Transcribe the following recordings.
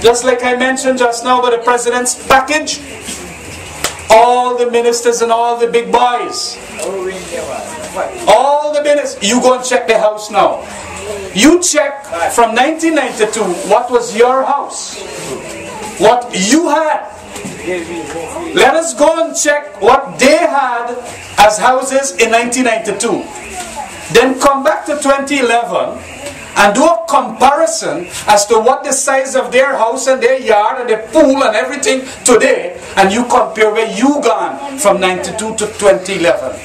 Just like I mentioned just now about the president's package, all the ministers and all the big boys, all the ministers, you go and check the house now. You check from 1992, what was your house? What you had. Let us go and check what they had as houses in 1992. Then come back to 2011 and do a comparison as to what the size of their house and their yard and their pool and everything today, and you compare where you gone from 92 to 2011.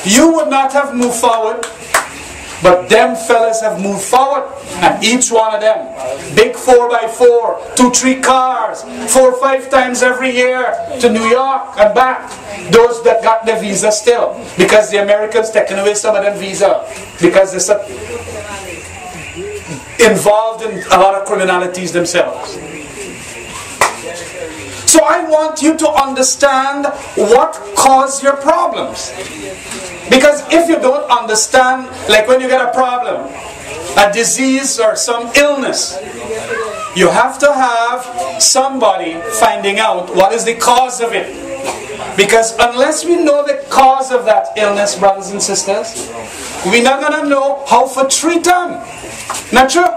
You would not have moved forward, but them fellas have moved forward, and each one of them, big 4x4, 2-3 cars, 4 or 5 times every year to New York and back. Those that got the visa still, because the Americans taking away some of them visa, because they're involved in a lot of criminalities themselves. So I want you to understand what caused your problems. Because if you don't understand, like when you get a problem, a disease or some illness, you have to have somebody finding out what is the cause of it. Because unless we know the cause of that illness, brothers and sisters, we're not going to know how to treat them. Not true?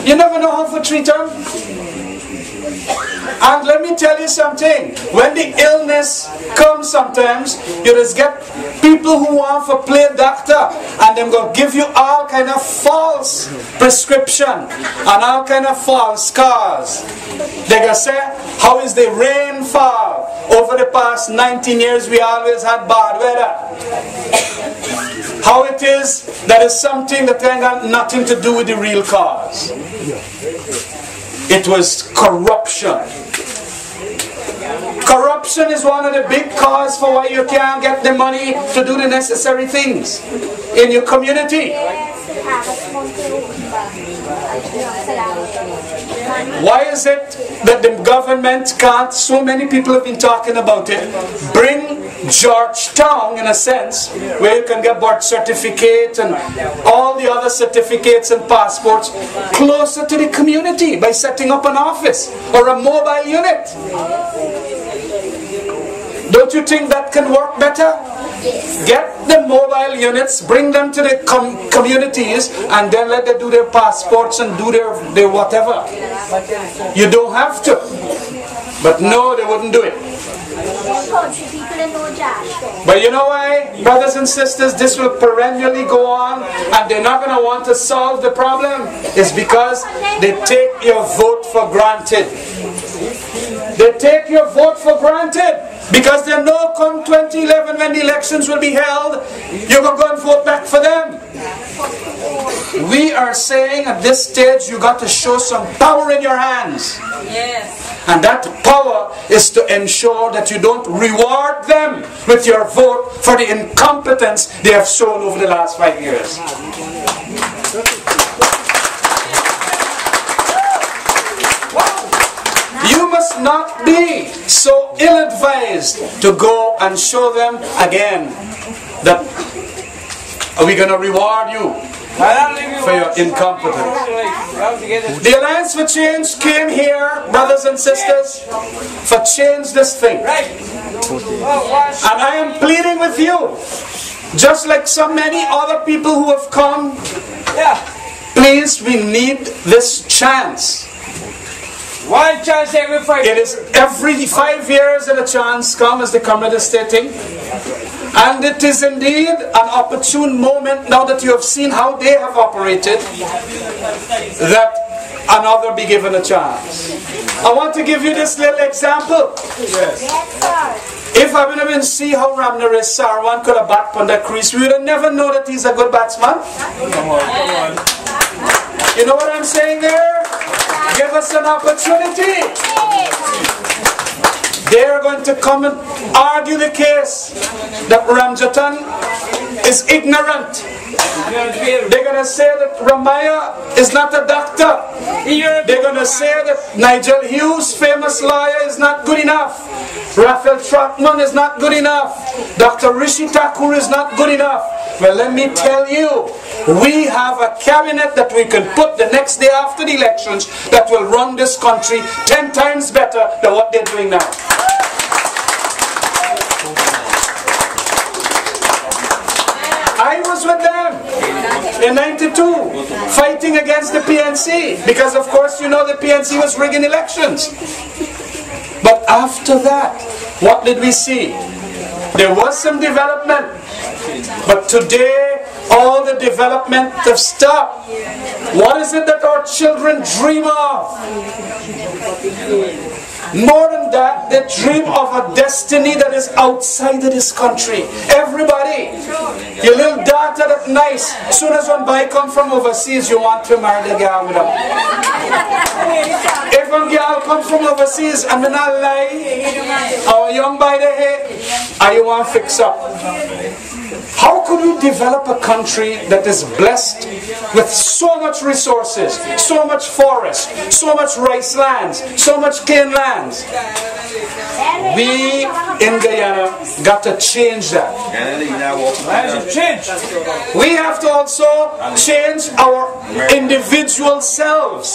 You never know how to treat them. And let me tell you something. When the illness comes sometimes, you just get people who want to play doctor, and they're going to give you all kind of false prescription and all kind of false scars. They're going to say, how is the rainfall? Over the past 19 years we always had bad weather. How it is, that is something that ain't got nothing to do with the real cause. It was corruption. Corruption is one of the big causes for why you can't get the money to do the necessary things in your community. Why is it that the government can't, so many people have been talking about it, bring Georgetown, in a sense, where you can get birth certificate and all the other certificates and passports closer to the community by setting up an office or a mobile unit? Don't you think that can work better? Get the mobile units, bring them to the communities, and then let them do their passports and do their whatever. You don't have to. But no, they wouldn't do it. But you know why, brothers and sisters, this will perennially go on, and they're not going to want to solve the problem. It's because they take your vote for granted. They take your vote for granted. Because they know come 2011 when the elections will be held, you're going to go and vote back for them. We are saying at this stage, you got to show some power in your hands. Yes. And that power is to ensure that you don't reward them with your vote for the incompetence they have shown over the last 5 years. You must not be so ill-advised to go and show them again that we're going to reward you for your incompetence. The Alliance for Change came here, brothers and sisters, for change this thing. And I am pleading with you, just like so many other people who have come, please, we need this chance. One chance every 5 years. It is every 5 years that a chance comes, as the Khemraj is stating. And it is indeed an opportune moment, now that you have seen how they have operated, that another be given a chance. I want to give you this little example. Yes. If I would have been see how Ramnaresh Sarwan could have bat on that crease, we would have never known that he's a good batsman. Come on, come on. You know what I'm saying there? Give us an opportunity. They are going to come and argue the case that Ramjattan is ignorant. They're going to say that Ramaya is not a doctor. They're going to say that Nigel Hughes, famous lawyer, is not good enough. Raphael Trotman is not good enough. Dr. Rishi Thakur is not good enough. Well, let me tell you, we have a cabinet that we can put the next day after the elections that will run this country 10 times better than what they're doing now. I was with them in '92 fighting against the PNC because, of course, you know the PNC was rigging elections. But after that, what did we see? There was some development, but today all the development have stopped. What is it that our children dream of? More than that, they dream of a destiny that is outside of this country. Everybody, your little daughter that's nice, as soon as one boy come from overseas, you want to marry the girl with them. If one girl comes from overseas, and then I lie, our young boy they hate, and you want to fix up. How could we develop a country that is blessed with so much resources, so much forest, so much rice lands, so much cane lands? We in Guyana got to change that. We have to also change our individual selves.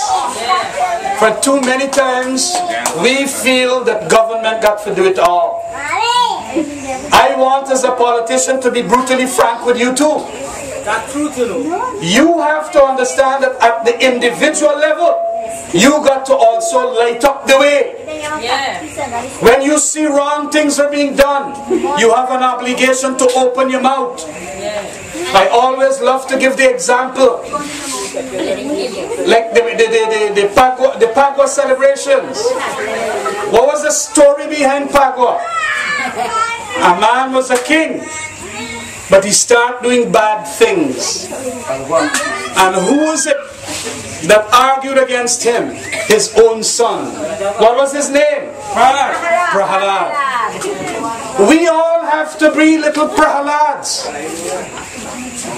For too many times, we feel that government got to do it all. I want, as a politician, to be brutally frank with you too. You have to understand that at the individual level, you got to also light up the way. When you see wrong things are being done, you have an obligation to open your mouth. I always love to give the example, like the Pagua celebrations. What was the story behind Pagua? A man was a king, but he started doing bad things. And who was it that argued against him? His own son. What was his name? Prahalad. We all have to be little Prahalads.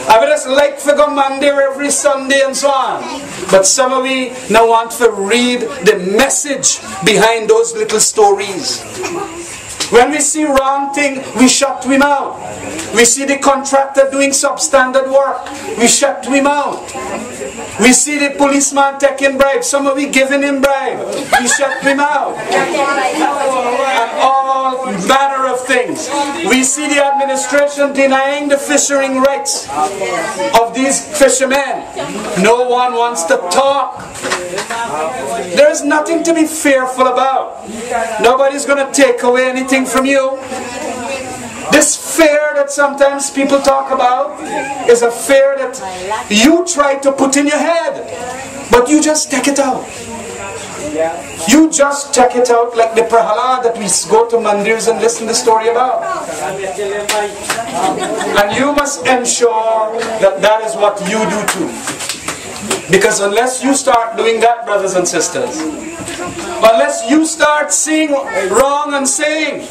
I would just like to go mandir every Sunday and so on. But some of we now want to read the message behind those little stories. When we see wrong thing, we shut him out. We see the contractor doing substandard work, we shut him out. We see the policeman taking bribes, some of we giving him bribe, we shut him out. And all manner of things. We see the administration denying the fishing rights of these fishermen. No one wants to talk. There is nothing to be fearful about. Nobody's going to take away anything from you. This fear that sometimes people talk about is a fear that you try to put in your head, but you just take it out. You just check it out like the Prahalad that we go to mandirs and listen to the story about. And you must ensure that that is what you do too. Because unless you start doing that, brothers and sisters, unless you start seeing wrong and saying,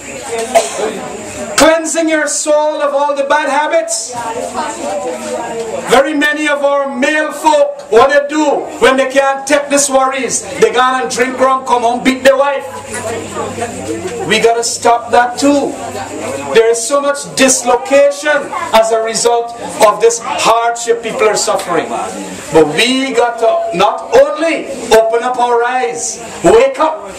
cleansing your soul of all the bad habits. Very many of our male folk, what they do when they can't take these worries, they go and drink rum, come home, beat their wife. We got to stop that too. There is so much dislocation as a result of this hardship people are suffering. But we got to not only open up our eyes, wake up,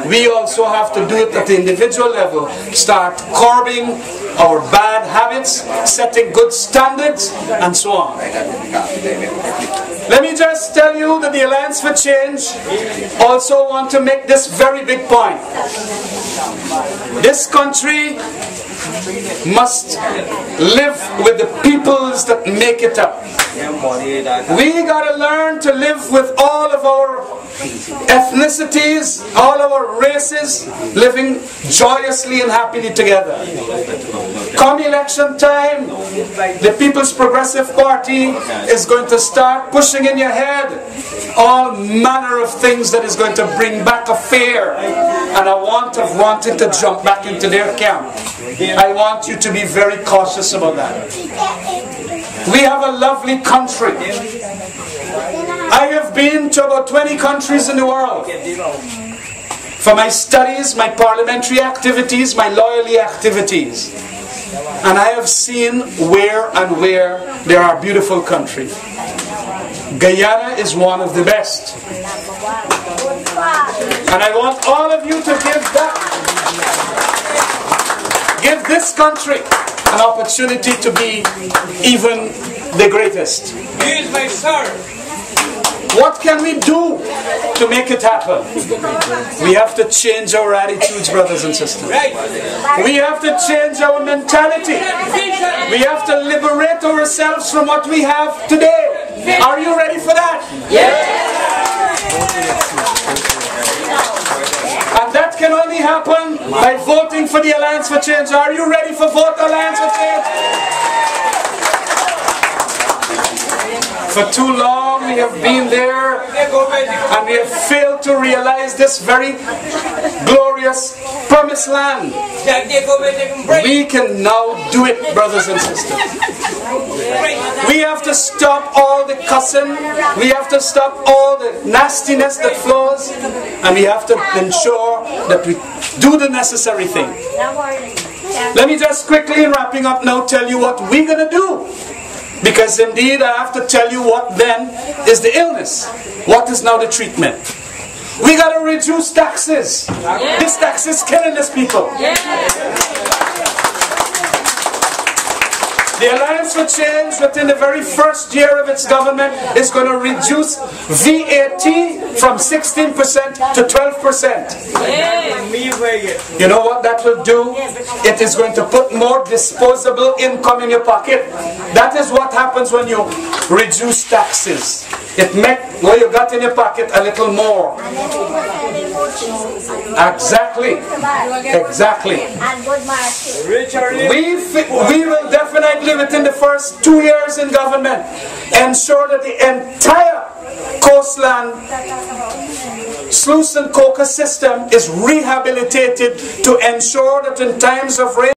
we also have to do it at the individual level. Start curbing our bad habits, setting good standards, and so on. Let me just tell you that the Alliance for Change also want to make this very big point. This country must live with the peoples that make it up. We got to learn to live with all of our ethnicities, all our races, living joyously and happily together. Come election time, the People's Progressive Party is going to start pushing in your head all manner of things that is going to bring back a fear and a want of wanting to jump back into their camp. I want you to be very cautious about that. We have a lovely country. I have been to about 20 countries in the world. For my studies, my parliamentary activities, my loyalty activities. And I have seen where there are beautiful countries. Guyana is one of the best. And I want all of you to give this country an opportunity to be even the greatest. He is my son. What can we do to make it happen? We have to change our attitudes, brothers and sisters. We have to change our mentality. We have to liberate ourselves from what we have today. Are you ready for that? Yes. And that can only happen by voting for the Alliance for Change. Are you ready for Vote Alliance for Change? For too long we have been there and we have failed to realize this very glorious promised land. We can now do it, brothers and sisters. We have to stop all the cussing. We have to stop all the nastiness that flows. And we have to ensure that we do the necessary thing. Let me just quickly, in wrapping up now, tell you what we're going to do. Because indeed, I have to tell you what then is the illness. What is now the treatment? We got to reduce taxes. This tax is killing these people. The Alliance for Change, within the very first year of its government, is going to reduce VAT from 16% to 12%. You know what that will do? It is going to put more disposable income in your pocket. That is what happens when you reduce taxes. It makes what you got in your pocket a little more. Exactly. Exactly. We will definitely, within the first 2 years in government, ensure that the entire coastland sluice and coker system is rehabilitated to ensure that in times of rain